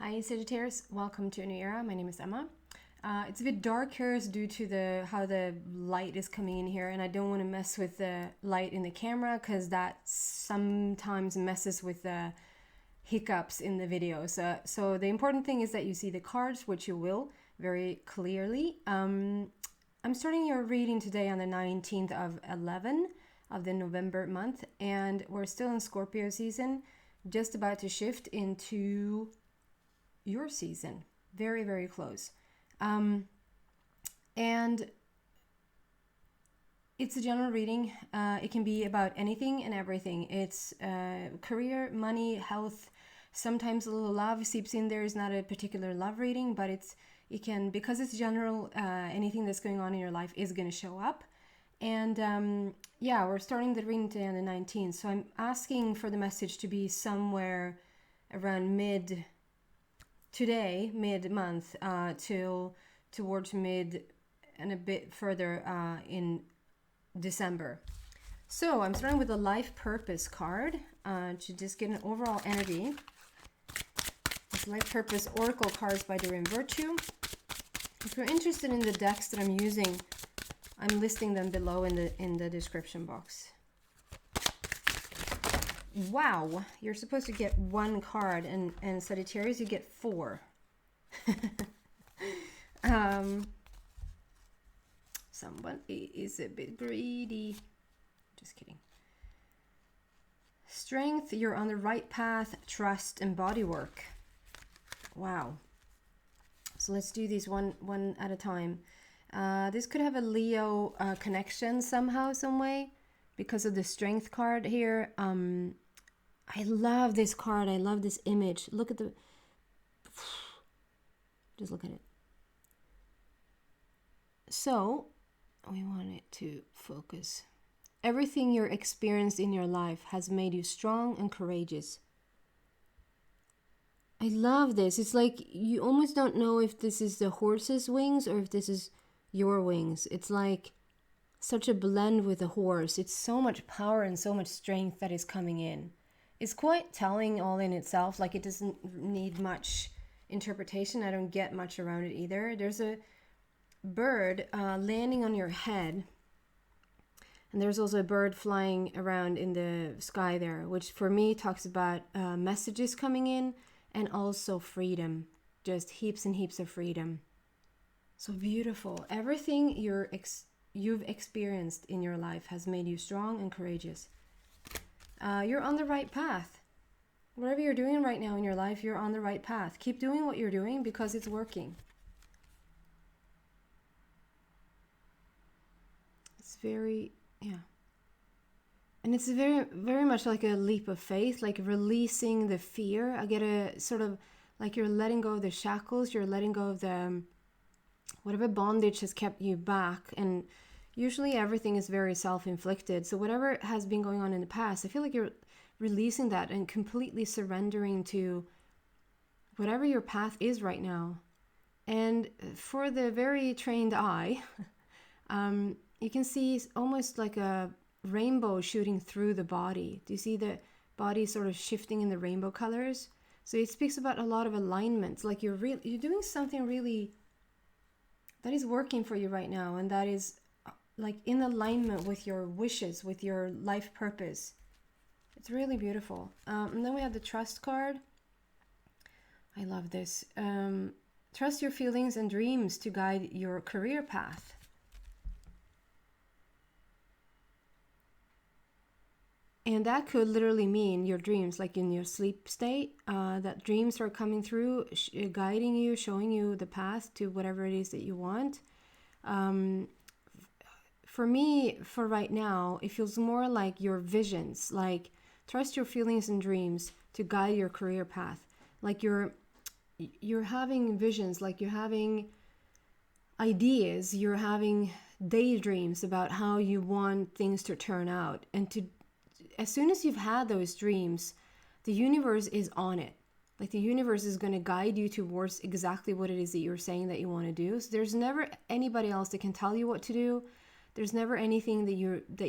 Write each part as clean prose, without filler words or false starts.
Hi Sagittarius, welcome to a new era. My name is Emma. It's a bit dark here due to how the light is coming in here, and I don't want to mess with the light in the camera because that sometimes messes with the hiccups in the video. So the important thing is that you see the cards, which you will very clearly. I'm starting your reading today on the 19th of 11 of the November month, and we're still in Scorpio season, just about to shift into your season. Very, very close. And it's a general reading. It can be about anything and everything. It's career, money, health, sometimes a little love seeps in there. It's not a particular love reading, but it can, because it's general, anything that's going on in your life is going to show up. And yeah, we're starting the reading today on the 19th. So I'm asking for the message to be somewhere around mid-month till towards mid and a bit further in December. So I'm starting with the life purpose card to just get an overall energy. It's life purpose oracle cards by Doreen Virtue. If you're interested in the decks that I'm using, I'm listing them below in the description box. Wow, you're supposed to get one card, and Sagittarius, you get 4. Someone is a bit greedy. Just kidding. Strength, you're on the right path, trust, and body work. Wow. So let's do these one at a time. This could have a Leo connection somehow, some way, because of the strength card here. I love this card. I love this image. Look at the... Just look at it. So, we want it to focus. Everything you're experienced in your life has made you strong and courageous. I love this. It's like you almost don't know if this is the horse's wings or if this is your wings. It's like such a blend with a horse. It's so much power and so much strength that is coming in. It's quite telling all in itself. Like, it doesn't need much interpretation. I don't get much around it either. There's a bird landing on your head, and there's also a bird flying around in the sky there, which for me talks about messages coming in and also freedom. Just heaps and heaps of freedom. So beautiful. Everything you've experienced in your life has made you strong and courageous. You're on the right path. Whatever you're doing right now in your life, you're on the right path. Keep doing what you're doing because it's working. It's very, yeah. And it's very, very much like a leap of faith, like releasing the fear. I get a sort of like you're letting go of the shackles, you're letting go of the whatever bondage has kept you back. And usually everything is very self-inflicted. So whatever has been going on in the past, I feel like you're releasing that and completely surrendering to whatever your path is right now. And for the very trained eye, you can see almost like a rainbow shooting through the body. Do you see the body sort of shifting in the rainbow colors? So it speaks about a lot of alignments. Like you're doing something really that is working for you right now, and that is like in alignment with your wishes, with your life purpose. It's really beautiful. And then we have the trust card. I love this. Trust your feelings and dreams to guide your career path. And that could literally mean your dreams, like in your sleep state, that dreams are coming through, guiding you, showing you the path to whatever it is that you want. For me, for right now, it feels more like your visions, like trust your feelings and dreams to guide your career path. Like you're having visions, like you're having ideas, you're having daydreams about how you want things to turn out. And as soon as you've had those dreams, the universe is on it. Like the universe is going to guide you towards exactly what it is that you're saying that you want to do. So there's never anybody else that can tell you what to do. There's never anything that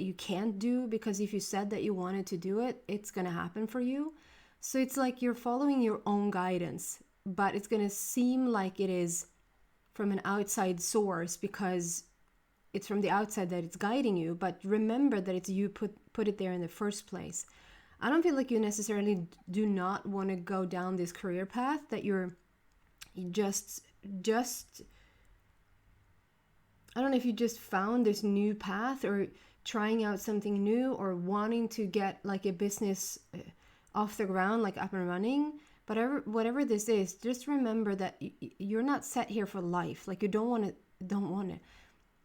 you can't do, because if you said that you wanted to do it, it's going to happen for you. So it's like you're following your own guidance. but it's going to seem like it is from an outside source because it's from the outside that it's guiding you. But remember that it's you put it there in the first place. I don't feel like you necessarily do not want to go down this career path, that you just I don't know if you just found this new path, or trying out something new, or wanting to get like a business off the ground, like up and running. But whatever this is, just remember that you're not set here for life. Like, you don't want it.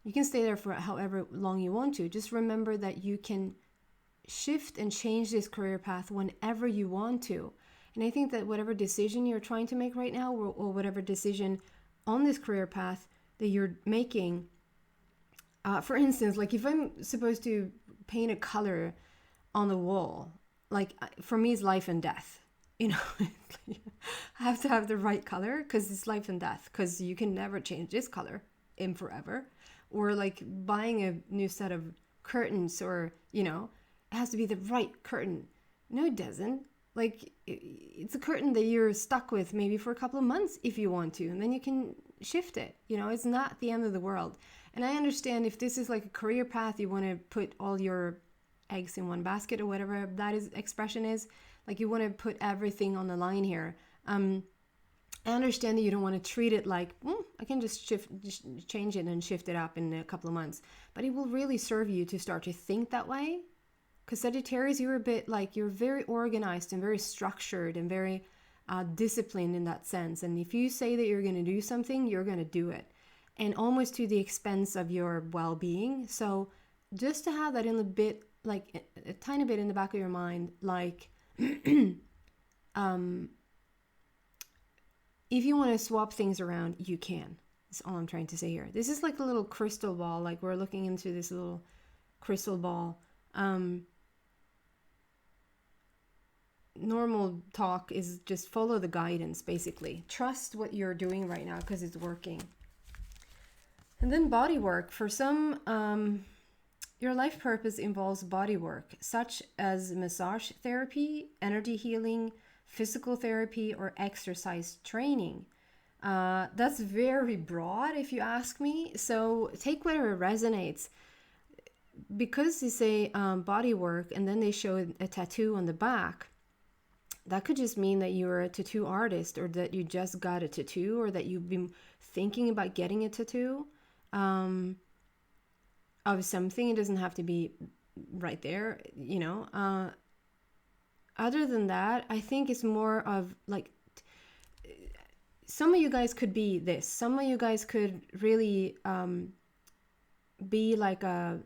You can stay there for however long you want to. Just remember that you can shift and change this career path whenever you want to. And I think that whatever decision you're trying to make right now, or whatever decision on this career path that you're making, for instance, like if I'm supposed to paint a color on the wall, like for me it's life and death, you know. I have to have the right color because it's life and death, because you can never change this color in forever. Or like buying a new set of curtains, or, you know, it has to be the right curtain. No, it doesn't. Like, it's a curtain that you're stuck with maybe for a couple of months if you want to, and then you can shift it. You know, it's not the end of the world. And I understand if this is like a career path, you want to put all your eggs in one basket, or whatever that expression is. Like, you want to put everything on the line here. I understand that you don't want to treat it like, I can just change it and shift it up in a couple of months. But it will really serve you to start to think that way. Because Sagittarius, you're a bit like, you're very organized and very structured and very disciplined in that sense. And if you say that you're going to do something, you're going to do it. And almost to the expense of your well-being. So just to have that in a bit, like a tiny bit in the back of your mind, like, if you want to swap things around, you can. That's all I'm trying to say here. This is like a little crystal ball. Like, we're looking into this little crystal ball. Normal talk is just follow the guidance, basically. Trust what you're doing right now because it's working. And then body work. For some, your life purpose involves body work, such as massage therapy, energy healing, physical therapy, or exercise training. That's very broad if you ask me. So take whatever resonates. Because they say body work and then they show a tattoo on the back, that could just mean that you're a tattoo artist, or that you just got a tattoo, or that you've been thinking about getting a tattoo of something. It doesn't have to be right there, you know. Other than that, I think it's more of like, some of you guys could be this. Some of you guys could really be like a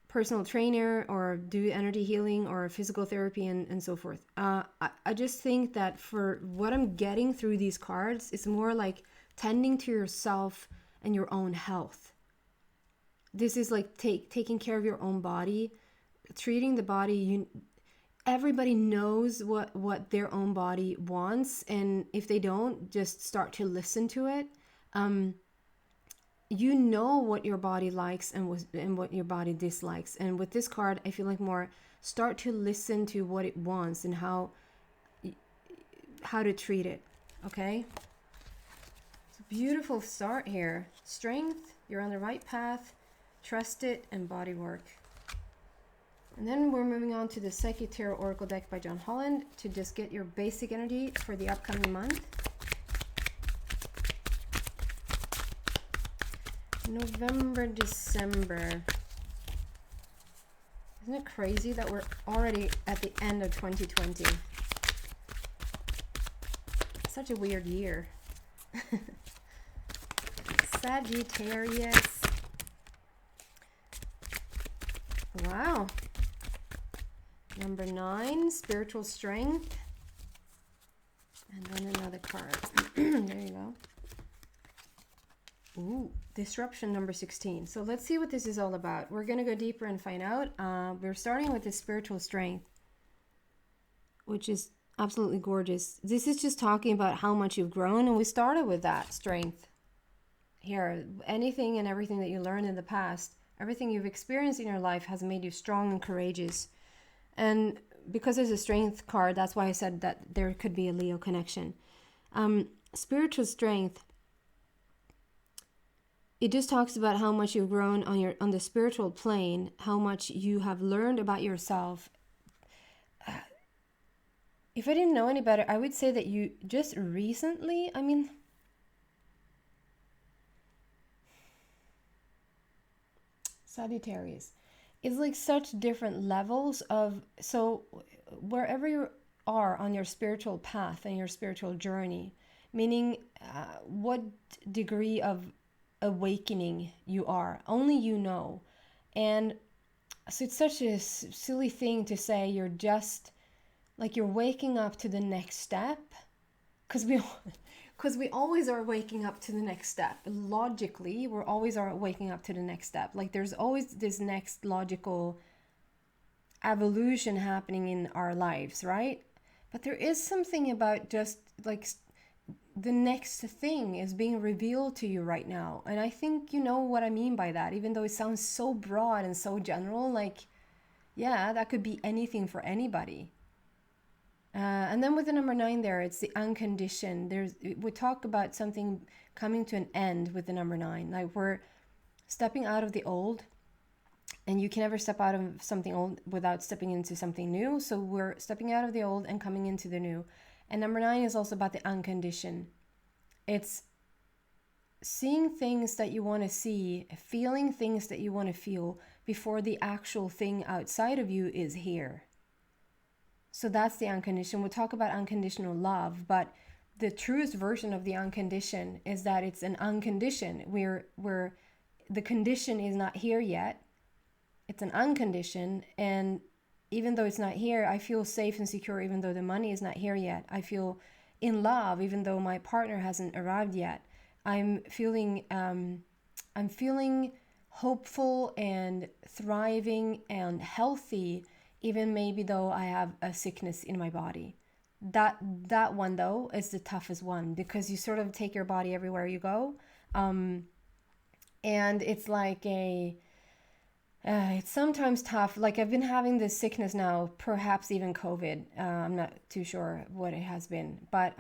personal trainer, or do energy healing, or physical therapy, and so forth. I just think that for what I'm getting through these cards, it's more like tending to yourself and your own health. This is like taking care of your own body, treating the body. Everybody knows what their own body wants, and if they don't, just start to listen to it. You know what your body likes and what your body dislikes. And with this card, I feel like more start to listen to what it wants and how to treat it. Okay? It's a beautiful start here. Strength, you're on the right path. Trust it, and body work. And then we're moving on to the Sagittarius Oracle deck by John Holland to just get your basic energy for the upcoming month. November, December. Isn't it crazy that we're already at the end of 2020? Such a weird year. Sagittarius. Wow. Number 9, spiritual strength. And then another card. There you go. Ooh, disruption, number 16. So let's see what this is all about. We're going to go deeper and find out. We're starting with the spiritual strength, which is absolutely gorgeous. This is just talking about how much you've grown, and we started with that strength. Here, anything and everything that you learned in the past, everything you've experienced in your life has made you strong and courageous. And because there's a strength card, that's why I said that there could be a Leo connection. Spiritual strength, it just talks about how much you've grown on the spiritual plane, how much you have learned about yourself. If I didn't know any better, I would say that you just recently, Sagittarius, it's like such different levels of, so wherever you are on your spiritual path and your spiritual journey, meaning what degree of awakening you are, only you know. And so it's such a silly thing to say you're just like you're waking up to the next step, because we always are waking up to the next step. Logically, we're always are waking up to the next step. Like there's always this next logical evolution happening in our lives, right? But there is something about just like the next thing is being revealed to you right now. And I think you know what I mean by that, even though it sounds so broad and so general. Like, yeah, that could be anything for anybody. And then with the number 9 there, it's the unconditioned. We talk about something coming to an end with the number 9. Like we're stepping out of the old, and you can never step out of something old without stepping into something new. So we're stepping out of the old and coming into the new. And number 9 is also about the unconditioned. It's seeing things that you want to see, feeling things that you want to feel before the actual thing outside of you is here. So that's the unconditioned. We'll talk about unconditional love, but the truest version of the unconditioned is that it's an unconditioned, where the condition is not here yet. It's an unconditioned, and even though it's not here, I feel safe and secure even though the money is not here yet. I feel in love even though my partner hasn't arrived yet. I'm feeling hopeful and thriving and healthy even maybe though I have a sickness in my body. That one though is the toughest one, because you sort of take your body everywhere you go. And it's like it's sometimes tough. Like I've been having this sickness now, perhaps even COVID. I'm not too sure what it has been, but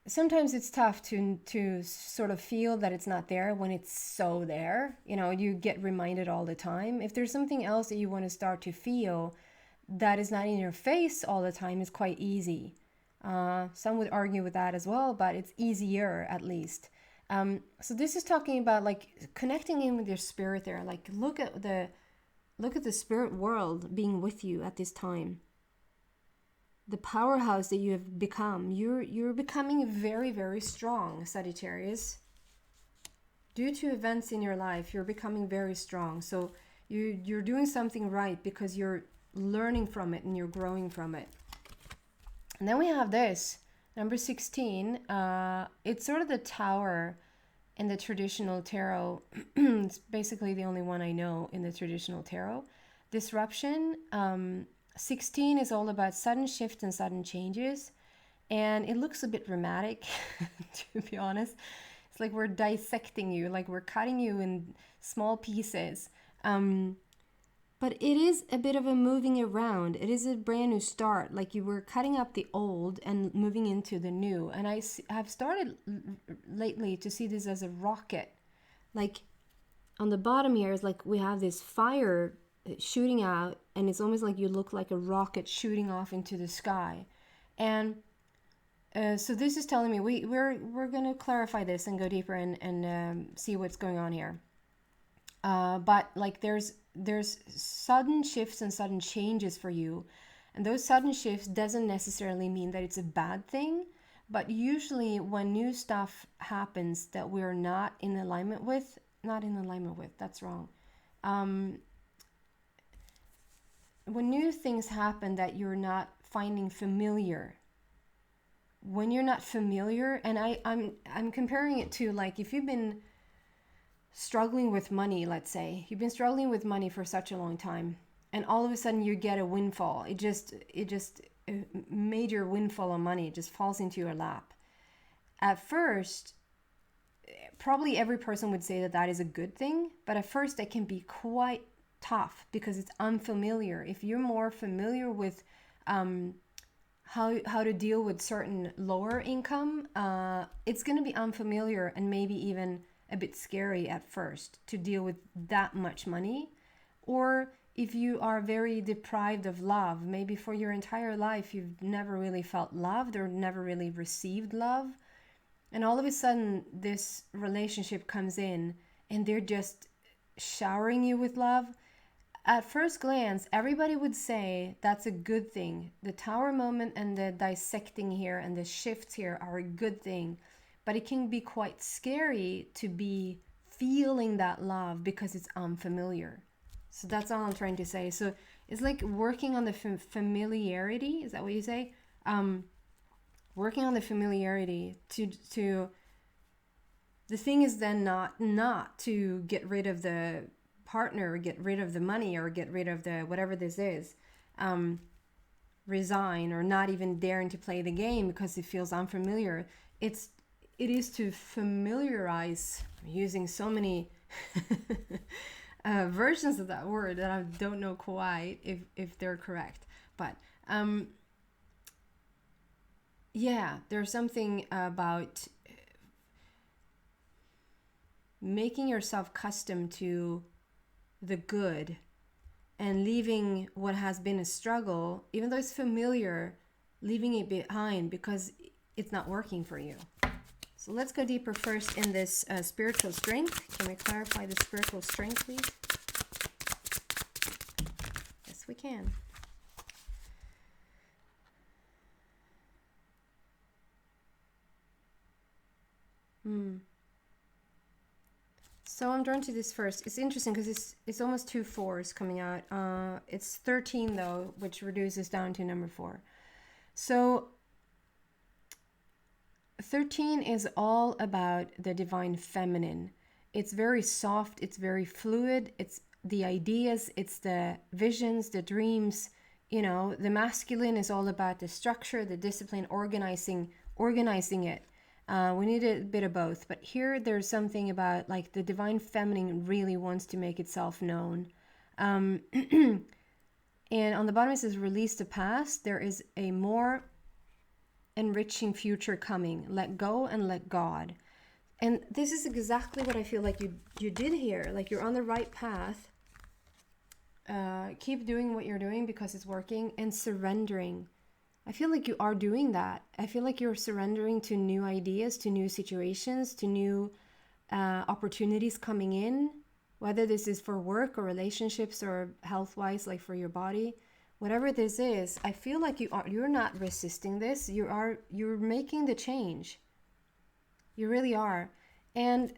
sometimes it's tough to sort of feel that it's not there when it's so there. You know, you get reminded all the time. If there's something else that you want to start to feel that is not in your face all the time, it's quite easy. Some would argue with that as well, but it's easier at least. So this is talking about like connecting in with your spirit there. Like look at the spirit world being with you at this time. The powerhouse that you have become. You're becoming very, very strong, Sagittarius. Due to events in your life, you're becoming very strong. So you're doing something right because you're learning from it and you're growing from it. And then we have this, number 16. It's sort of the tower in the traditional tarot. It's basically the only one I know in the traditional tarot. Disruption. 16 is all about sudden shifts and sudden changes. And it looks a bit dramatic, to be honest. It's like we're dissecting you, like we're cutting you in small pieces. But it is a bit of a moving around. It is a brand new start. Like you were cutting up the old and moving into the new. And I have started lately to see this as a rocket. Like on the bottom here is like we have this fire shooting out, and it's almost like you look like a rocket shooting off into the sky. And so this is telling me we're going to clarify this and go deeper and see what's going on here. But like there's sudden shifts and sudden changes for you, and those sudden shifts doesn't necessarily mean that it's a bad thing, but usually when new stuff happens that we're not in alignment with, that's wrong. When new things happen that you're not finding familiar, when you're not familiar, and I'm comparing it to like if you've been struggling with money, let's say you've been struggling with money for such a long time, and all of a sudden you get a windfall. It just a major windfall of money just falls into your lap. At first, probably every person would say that that is a good thing, but at first it can be quite tough because it's unfamiliar. If you're more familiar with how to deal with certain lower income, it's going to be unfamiliar and maybe even a bit scary at first to deal with that much money. Or if you are very deprived of love, maybe for your entire life you've never really felt loved or never really received love, and all of a sudden this relationship comes in and they're just showering you with love. At first glance, everybody would say that's a good thing. The tower moment and the dissecting here and the shifts here are a good thing. But it can be quite scary to be feeling that love because it's unfamiliar. So that's all I'm trying to say. So it's like working on the familiarity. Is that what you say? Working on the familiarity to the thing is then not to get rid of the partner or get rid of the money or get rid of the whatever this is, resign or not even daring to play the game because it feels unfamiliar. It is to familiarize. I'm using so many versions of that word that I don't know quite if they're correct, but yeah, there's something about making yourself accustomed to the good and leaving what has been a struggle, even though it's familiar, leaving it behind because it's not working for you. So let's go deeper first in this spiritual strength. Can we clarify the spiritual strength, please? Yes, we can. So I'm drawn to this first. It's interesting because it's almost 2 4s coming out. It's 13 though, which reduces down to number 4. So 13 is all about the divine feminine. It's very soft, it's very fluid, it's the ideas, it's the visions, the dreams. You know, the masculine is all about the structure, the discipline, organizing it. We need a bit of both, but here there's something about like the divine feminine really wants to make itself known. And on the bottom it says release the past. There is a more enriching future coming. Let go and let God. And this is exactly what I feel like you did here. Like you're on the right path. Keep doing what you're doing because it's working, and surrendering. I feel like you are doing that. I feel like you're surrendering to new ideas, to new situations, to new opportunities coming in, whether this is for work or relationships or health-wise, like for your body. Whatever this is, I feel like you're not resisting this. You're making the change. You really are. And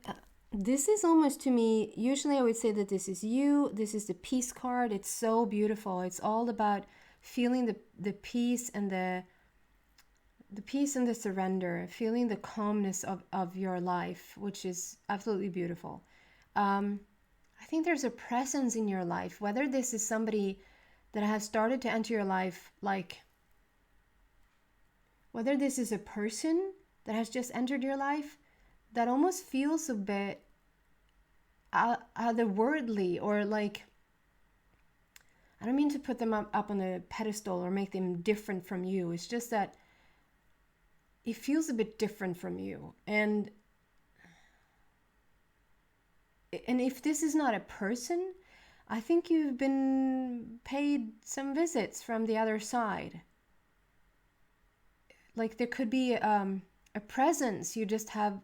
this is almost, to me, usually I would say that this is you. This is the peace card. It's so beautiful. It's all about feeling the peace and the peace and the surrender, feeling the calmness of your life, which is absolutely beautiful. I think there's a presence in your life, whether this is somebody that has started to enter your life, like whether this is a person that has just entered your life that almost feels a bit otherworldly, or like, I don't mean to put them up on a pedestal or make them different from you. It's just that it feels a bit different from you. And if this is not a person, I think you've been paid some visits from the other side. Like there could be a presence. You just have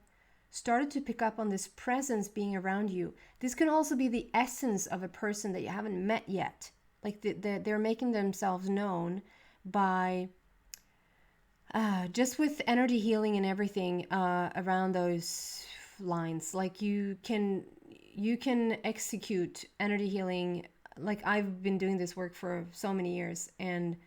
started to pick up on this presence being around you. This can also be the essence of a person that you haven't met yet. Like they're making themselves known by just with energy healing and everything around those lines. Like you can execute energy healing. Like I've been doing this work for so many years, and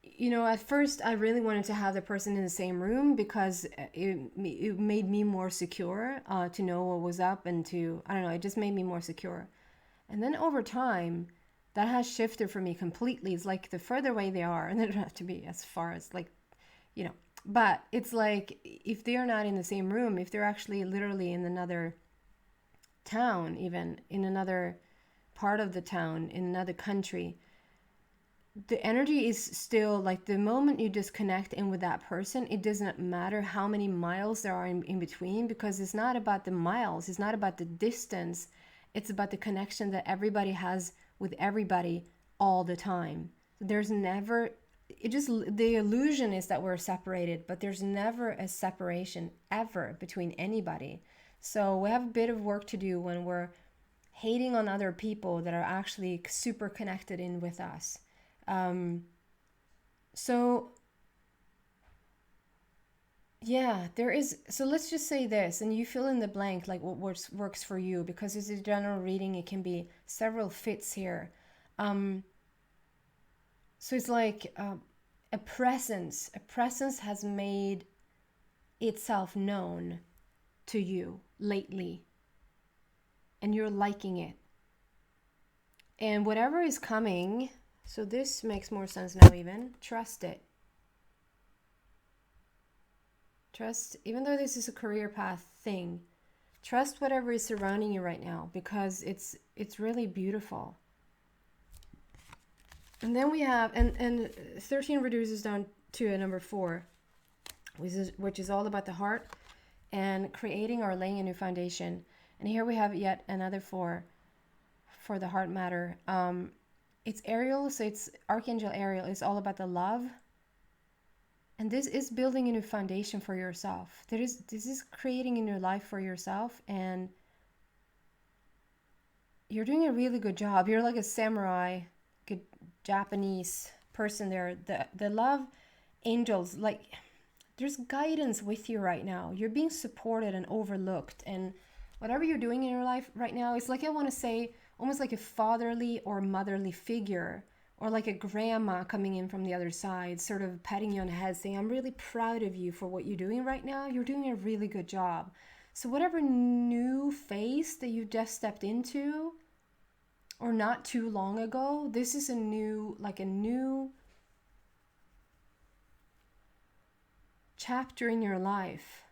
you know, at first I really wanted to have the person in the same room because it made me more secure to know what was up, and to, I don't know, it just made me more secure. And then over time, that has shifted for me completely. It's like the further away they are, and they don't have to be as far as, like, you know, but it's like if they're not in the same room, if they're actually literally in another town, even in another part of the town, in another country, the energy is still like the moment you disconnect in with that person, it doesn't matter how many miles there are in between, because it's not about the miles, it's not about the distance, it's about the connection that everybody has with everybody all the time. There's never, it just, the illusion is that we're separated, but there's never a separation ever between anybody. So we have a bit of work to do when we're hating on other people that are actually super connected in with us. So yeah, there is. So let's just say this, and you fill in the blank, like what works for you, because it's a general reading. It can be several fits here. So it's like a presence. A presence has made itself known to you lately, and you're liking it. And whatever is coming, so this makes more sense now even, trust it. Trust, even though this is a career path thing, trust whatever is surrounding you right now, because it's really beautiful. And then we have, and 13 reduces down to a number 4, which is all about the heart and creating or laying a new foundation. And here we have yet another 4 for the heart matter. It's Ariel, so it's Archangel Ariel. It's all about the love. And this is building a new foundation for yourself. This is creating a new life for yourself, and you're doing a really good job. You're like a samurai, good Japanese person there. The love angels, like there's guidance with you right now. You're being supported and overlooked, and whatever you're doing in your life right now, it's like, I want to say, almost like a fatherly or motherly figure, or like a grandma coming in from the other side, sort of patting you on the head, saying, I'm really proud of you for what you're doing right now. You're doing a really good job. So whatever new phase that you just stepped into, or not too long ago, this is a new chapter in your life.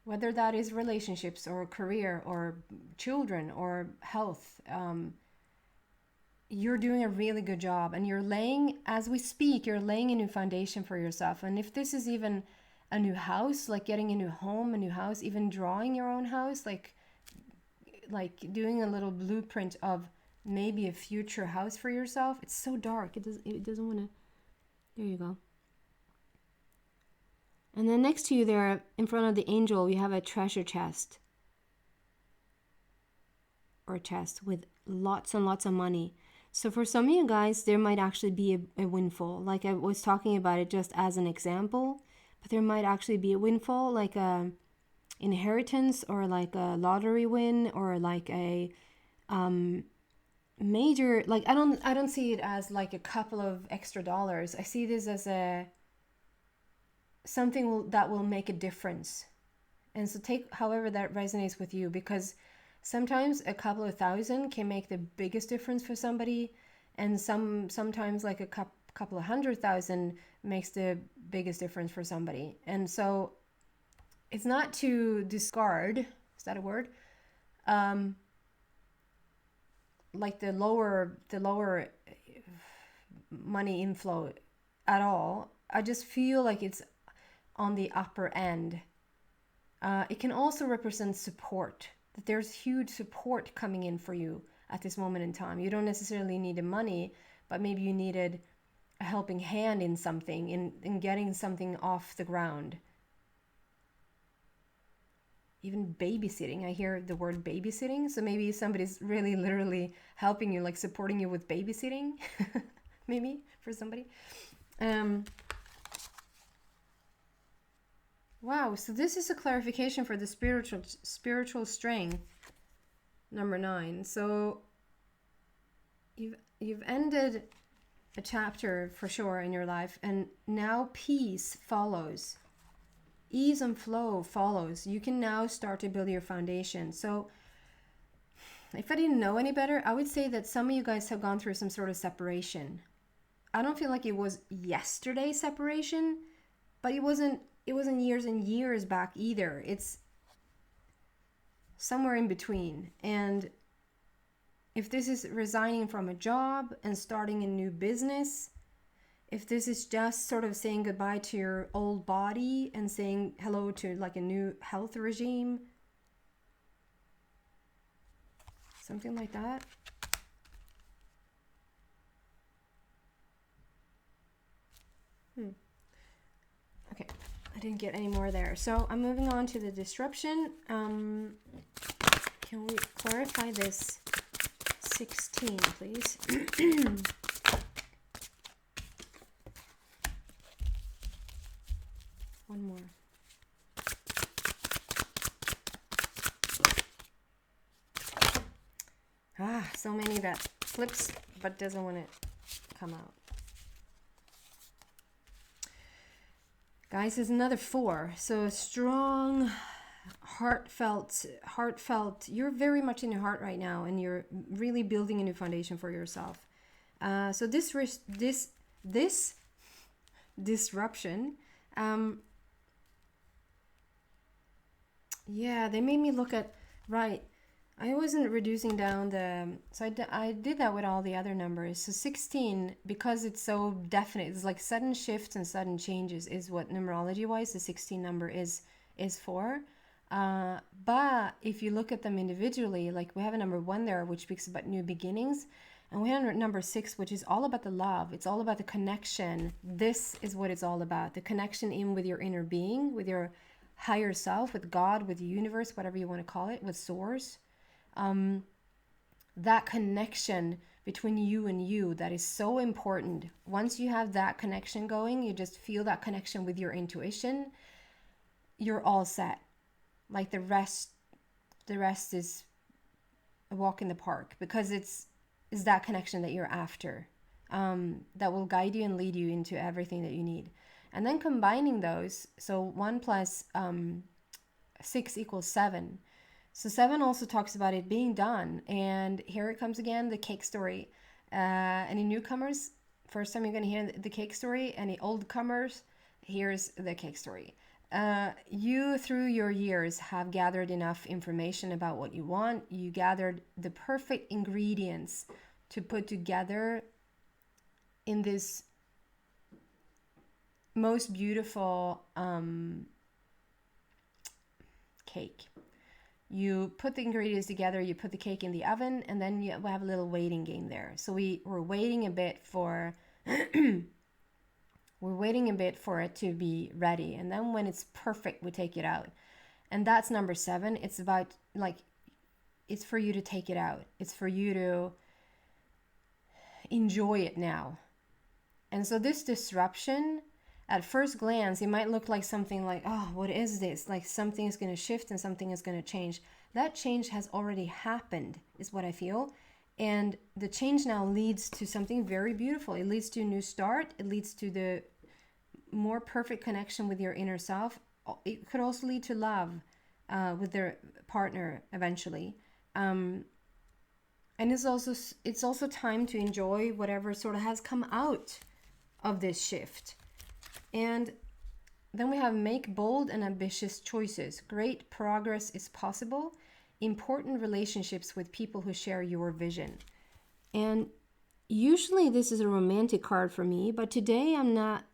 Whether that is relationships or career or children or health, you're doing a really good job, and you're laying, as we speak, you're laying a new foundation for yourself. And if this is even a new house, like getting a new home, a new house, even drawing your own house, like doing a little blueprint of maybe a future house for yourself. It's so dark, it doesn't want to, there you go. And then next to you there, in front of the angel, you have a treasure chest, or a chest with lots and lots of money. So for some of you guys, there might actually be a windfall. Like I was talking about it just as an example, but there might actually be a windfall, like a inheritance, or like a lottery win, or like a major, like I don't see it as like a couple of extra dollars. I see this as something that will make a difference. And so take however that resonates with you, because sometimes a couple of thousand can make the biggest difference for somebody, and sometimes like a couple of 100,000 makes the biggest difference for somebody. And so it's not to discard, is that a word? Like the lower money inflow at all. I just feel like it's on the upper end. It can also represent support, that there's huge support coming in for you at this moment in time. You don't necessarily need the money, but maybe you needed a helping hand in something, in getting something off the ground. Even babysitting, I hear the word babysitting, so maybe somebody's really literally helping you, like supporting you with babysitting, maybe for somebody. Wow, so this is a clarification for the spiritual strength, number 9. So you've ended a chapter for sure in your life, and now peace follows. Ease and flow follows. You can now start to build your foundation. So if I didn't know any better, I would say that some of you guys have gone through some sort of separation. I don't feel like it was yesterday's separation, but it wasn't years and years back either. It's somewhere in between. And if this is resigning from a job and starting a new business, if this is just sort of saying goodbye to your old body and saying hello to like a new health regime, something like that. Okay, I didn't get any more there. So I'm moving on to the disruption. Can we clarify this 16, please? One more. So many that flips but doesn't want to come out. Guys, there's another 4. So a strong, heartfelt. You're very much in your heart right now, and you're really building a new foundation for yourself. So this disruption, yeah, they made me look at, right, I wasn't reducing down the, so I did that with all the other numbers. So 16, because it's so definite, it's like sudden shifts and sudden changes is what numerology wise the 16 number is for. But if you look at them individually, like we have a number 1 there, which speaks about new beginnings. And we have number 6, which is all about the love. It's all about the connection. This is what it's all about. The connection in with your inner being, with your higher self, with God, with the universe, whatever you want to call it, with source. That connection between you and you, that is so important. Once you have that connection going, you just feel that connection with your intuition, you're all set. Like the rest is a walk in the park, because it's that connection that you're after, that will guide you and lead you into everything that you need. And then combining those, so 1 plus 6 equals 7. So 7 also talks about it being done. And here it comes again, the cake story. Any newcomers, first time you're going to hear the cake story. Any old comers, here's the cake story. You, through your years, have gathered enough information about what you want. You gathered the perfect ingredients to put together in this most beautiful cake. You put the ingredients together, you put the cake in the oven, and then you have a little waiting game there. So we're waiting a bit for we're waiting a bit for it to be ready, and then when it's perfect, we take it out. And that's number 7. It's about, like, it's for you to take it out. It's for you to enjoy it now. And so this disruption, at first glance, it might look like something like, oh, what is this? Like something is going to shift and something is going to change. That change has already happened, is what I feel. And the change now leads to something very beautiful. It leads to a new start. It leads to the more perfect connection with your inner self. It could also lead to love with their partner eventually. And it's also time to enjoy whatever sort of has come out of this shift. And then we have make bold and ambitious choices. Great progress is possible. Important relationships with people who share your vision. And usually this is a romantic card for me, but today I'm not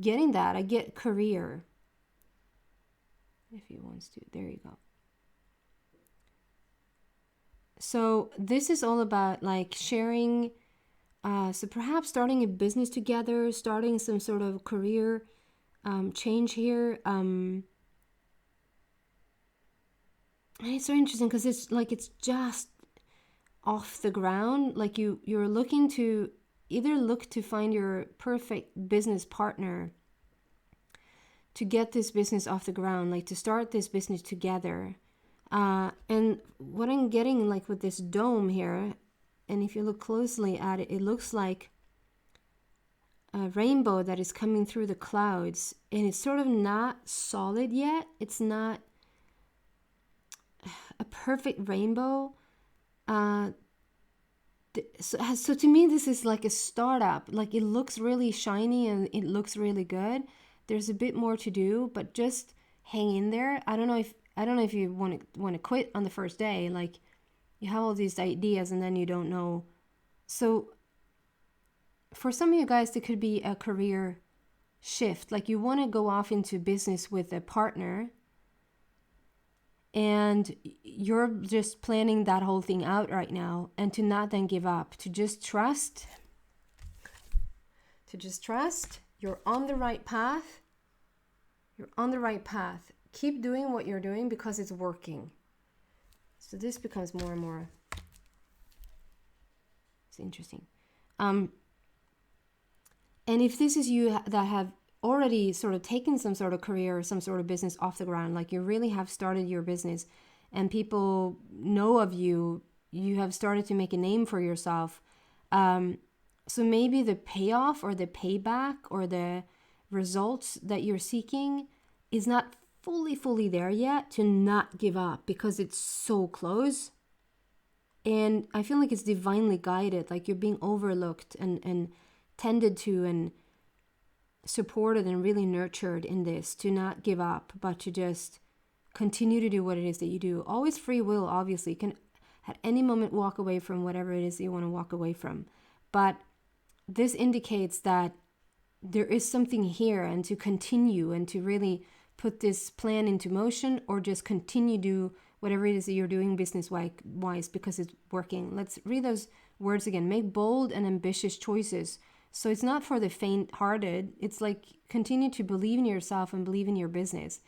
getting that. I get career. If he wants to, there you go. So this is all about like sharing, so perhaps starting a business together, starting some sort of career change here. And it's so interesting because it's just off the ground. Like you're looking to look to find your perfect business partner to get this business off the ground, like to start this business together. And what I'm getting like with this dome here, and if you look closely at it, it looks like a rainbow that is coming through the clouds, and it's sort of not solid yet. It's not a perfect rainbow. So to me, this is like a startup. Like it looks really shiny and it looks really good. There's a bit more to do, but just hang in there. I don't know if you want to quit on the first day. Like You have all these ideas and then you don't know. So for some of you guys, it could be a career shift. Like you want to go off into business with a partner and you're just planning that whole thing out right now, and to not then give up, to just trust, you're on the right path. You're on the right path. Keep doing what you're doing because it's working. So this becomes more and more, it's interesting. And if this is you that have already sort of taken some sort of career or some sort of business off the ground, like you really have started your business and people know of you, you have started to make a name for yourself. So maybe the payoff or the payback or the results that you're seeking is not fully there yet, to not give up because it's so close. And I feel like it's divinely guided, like you're being overlooked and tended to and supported and really nurtured in this, to not give up, but to just continue to do what it is that you do. Always free will, obviously. You can at any moment walk away from whatever it is that you want to walk away from. But this indicates that there is something here, and to continue and to really put this plan into motion, or just continue to do whatever it is that you're doing business-wise because it's working. Let's read those words again. Make bold and ambitious choices. So it's not for the faint-hearted. It's like continue to believe in yourself and believe in your business.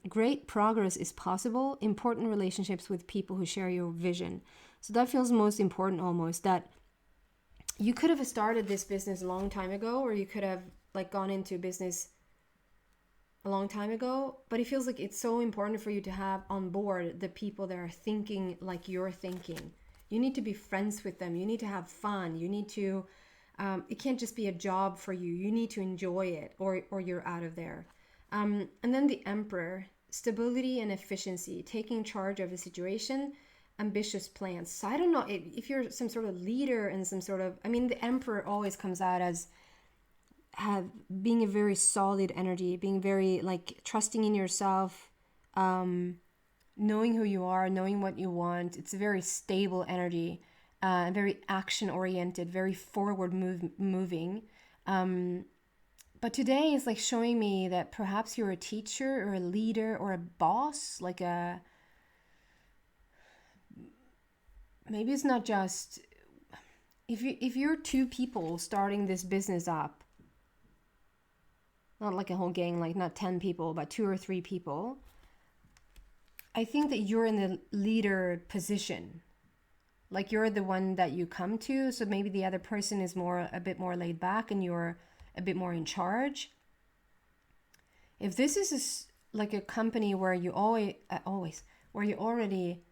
Great progress is possible. Important relationships with people who share your vision. So that feels most important, almost, that you could have started this business a long time ago, or you could have like gone into business a long time ago, but it feels like it's so important for you to have on board the people that are thinking like you're thinking. You need to be friends with them. You need to have fun. You need to, it can't just be a job for you. You need to enjoy it, or you're out of there. And then the Emperor, stability and efficiency, taking charge of the situation, ambitious plans. So I don't know if you're some sort of leader and some sort of, I mean, the Emperor always comes out as being a very solid energy, being very like trusting in yourself, knowing who you are, knowing what you want. It's a very stable energy, very action oriented, very forward moving. But today is like showing me that perhaps you're a teacher or a leader or a boss, like maybe it's not just, if you're two people starting this business up, not like a whole gang, like not 10 people, but 2 or 3 people, I think that you're in the leader position. Like you're the one that you come to. So maybe the other person is a bit more laid back and you're a bit more in charge. If this is like a company where you where you already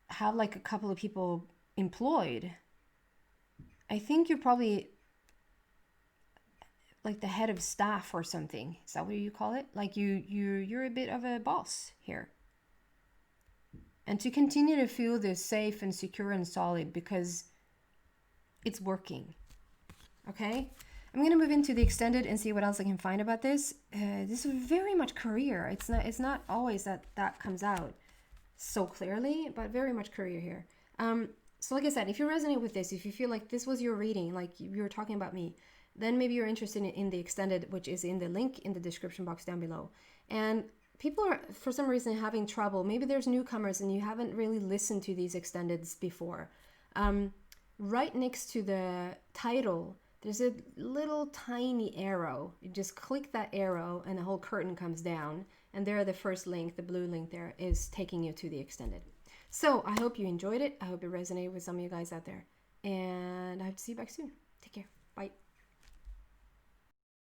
have like a couple of people employed, I think you're probably like the head of staff or something. Is that what you call it? Like you're a bit of a boss here. And to continue to feel this safe and secure and solid because it's working. Okay? I'm going to move into the extended and see what else I can find about this. This is very much career. It's not always that comes out so clearly, but very much career here. So like I said, if you resonate with this, if you feel like this was your reading, like you were talking about me, then maybe you're interested in the extended, which is in the link in the description box down below. And people are, for some reason, having trouble. Maybe there's newcomers and you haven't really listened to these extendeds before. Right next to the title, there's a little tiny arrow. You just click that arrow and the whole curtain comes down. And there, the first link, the blue link there, is taking you to the extended. So I hope you enjoyed it. I hope it resonated with some of you guys out there. And I hope to see you back soon. Take care. Bye.